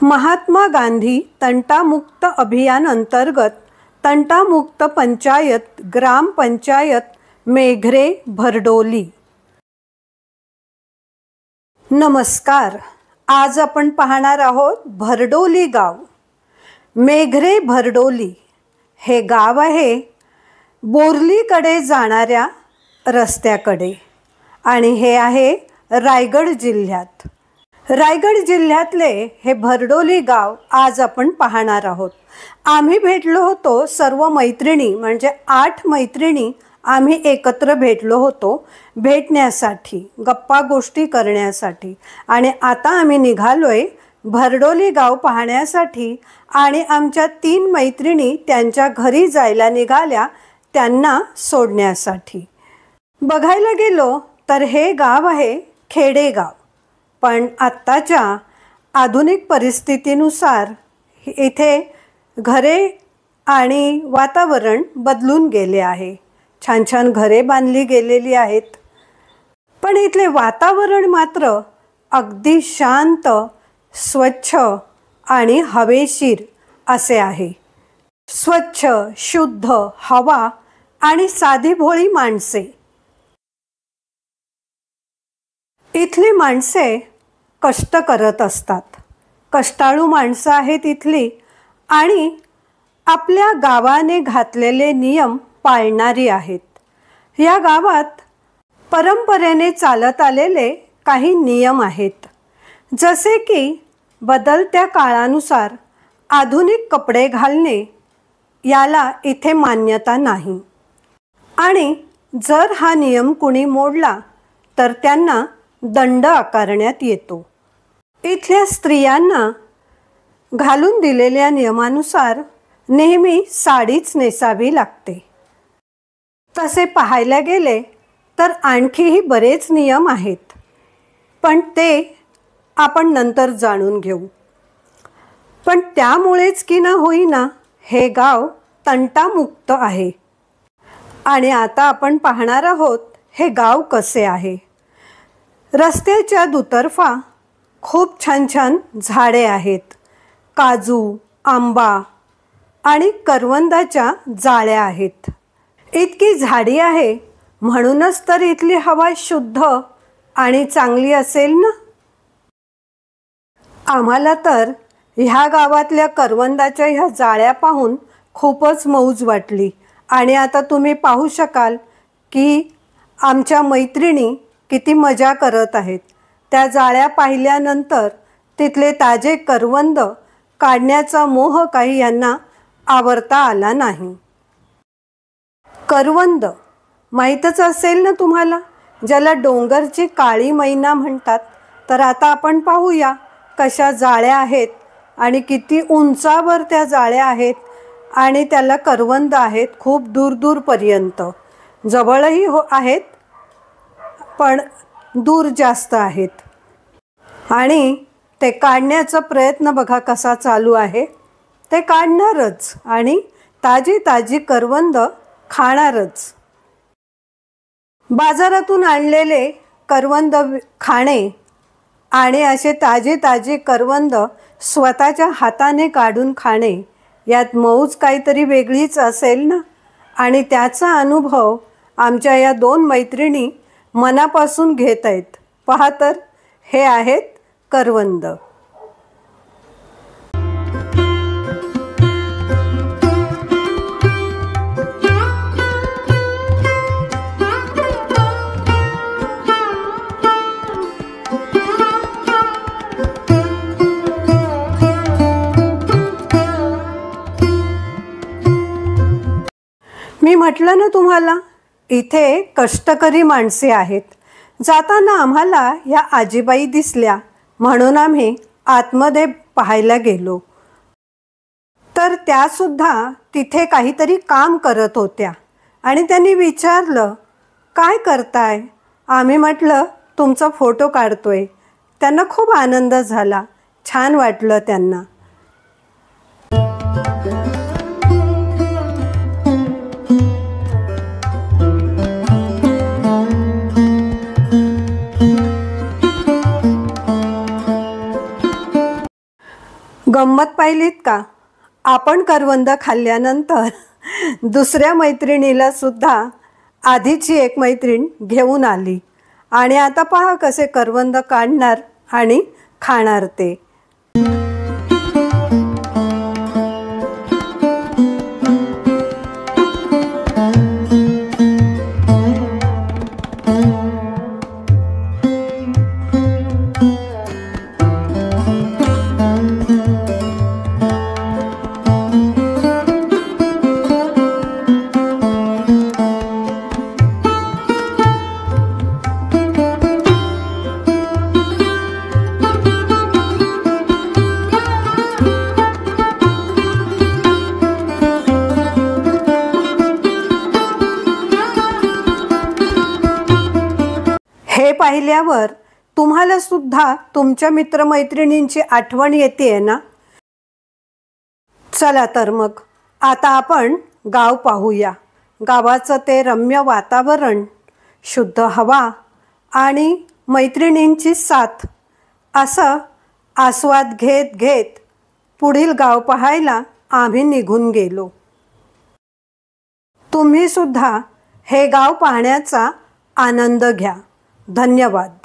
महात्मा गांधी तंटामुक्त अभियान अंतर्गत तंटामुक्त पंचायत ग्रामपंचायत मेघरे भरडोली। नमस्कार, आज आपण पाहणार आहोत भरडोली गाव। मेघरे भरडोली हे गाव आहे बोर्लीकडे जाणाऱ्या रस्त्याकडे आणि हे आहे रायगड जिल्ह्यात। रायगड जिल्ह्यातले हे भरडोली गाव आज आपण पाहणार आहोत। आम्ही भेटलो होतो सर्व मैत्रिणी, म्हणजे 8 मैत्रिणी आम्ही एकत्र भेटलो होतो भेटण्यासाठी, गप्पा गोष्टी करण्यासाठी। आणि आता आम्ही निघालोय भरडोली गाव पाहण्यासाठी आणि आमच्या 3 मैत्रिणी त्यांच्या घरी जायला निघाल्या त्यांना सोडण्यासाठी। बघायला गेलो तर हे गाव आहे खेडेगाव, पण आत्ताच्या आधुनिक परिस्थितीनुसार इथे घरे आणि वातावरण बदलून गेले आहे। छान छान घरे बांधली गेलेली आहेत, पण इथले वातावरण मात्र अगदी शांत, स्वच्छ आणि हवेशीर असे आहे। स्वच्छ शुद्ध हवा आणि साधी भोळी माणसे। इथली माणसे कष्ट करत असतात, कष्टाळू माणसं आहेत इथली आणि आपल्या गावाने घातलेले नियम पाळणारी आहेत। या गावात परंपरेने चालत आलेले काही नियम आहेत, जसे की बदलत्या काळानुसार आधुनिक कपडे घालणे याला इथे मान्यता नाही आणि जर हा नियम कुणी मोडला तर त्यांना दंड आकारण्यात येतो। इथल्या स्त्रियांना घालून दिलेल्या नियमानुसार नेहमी साडीच नेसावी लागते। तसे पाहायला गेले तर आणखीही बरेच नियम आहेत, पण ते आपण नंतर जाणून घेऊ। पण त्यामुळेच की ना होईना हे गाव तंटामुक्त आहे। आणि आता आपण पाहणार आहोत हे गाव कसे आहे। रस्त्याच्या दुतर्फा खूप छान छान झाडे आहेत। काजू, आंबा आणि करवंदाच्या जाळ्या आहेत। इतकी झाडी आहे म्हणूनच तर इथली हवा शुद्ध आणि चांगली असेल ना। आम्हाला तर ह्या गावातल्या करवंदाच्या ह्या जाळ्या पाहून खूपच मौज वाटली। आणि आता तुम्ही पाहू शकाल की आमच्या मैत्रिणी किती मजा करत आहेत। त्या जाळ्या पाहिल्यानंतर तिथले ताजे करवंद काढण्याचा मोह काही यांना आवरता आला नाही। करवंद माहीतच असेल ना तुम्हाला, ज्याला डोंगरची काळी मैना म्हणतात। तर आता आपण पाहूया कशा जाळ्या आहेत आणि किती उंचावर त्या जाळ्या आहेत आणि त्याला करवंद आहेत खूप दूर दूरपर्यंत। जवळही आहेत पण दूर जास्त आहेत। आणि ते काढण्याचा प्रयत्न बघा कसा चालू आहे। ते काढणारच आणि ताजी ताजी करवंद खाणारच। बाजारातून आणलेले करवंद खाणे आणि असे ताजे ताजे करवंद स्वतःच्या हाताने काढून खाणे यात मौज काहीतरी वेगळीच असेल ना। आणि त्याचा अनुभव आमच्या या 2 मैत्रिणी मनापासून घेत आहेत। पहा तर हे आहेत करवंद। मी म्हटलं ना तुम्हाला, इथे कष्टकरी माणसे आहेत। जाताना आम्हाला या आजीबाई दिसल्या म्हणून आम्ही आतमध्ये पाहायला गेलो, तर त्यासुद्धा तिथे काहीतरी काम करत होत्या। आणि त्यांनी विचारलं, काय करताय? आम्ही म्हटलं तुमचा फोटो काढतोय। त्यांना खूप आनंद झाला, छान वाटलं त्यांना। गंमत पाहिलीत का? आपण करवंद खाल्ल्यानंतर दुसऱ्या मैत्रिणीला सुद्धा आधीची एक मैत्रीण घेऊन आली आणि आता पहा कसे करवंद काढणार आणि खाणार ते. हे पाहिल्यावर तुम्हाला सुद्धा तुमच्या मित्रमैत्रिणींची आठवण येते ना? चला तर मग आता आपण गाव पाहूया. गावाचं ते रम्य वातावरण, शुद्ध हवा आणि मैत्रिणींची साथ असं आस्वाद घेत घेत पुढील गाव पाहायला आम्ही निघून गेलो. तुम्ही सुद्धा हे गाव पाहण्याचा आनंद घ्या. धन्यवाद.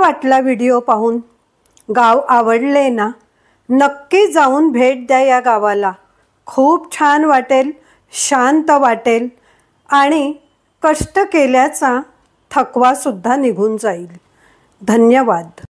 वाटला व्हिडिओ पाहून? गाव आवडले ना? नक्की जाऊन भेट द्या या गावाला. खूप छान वाटेल, शांत वाटेल आणि कष्ट केल्याचा थकवासुद्धा निघून जाईल. धन्यवाद.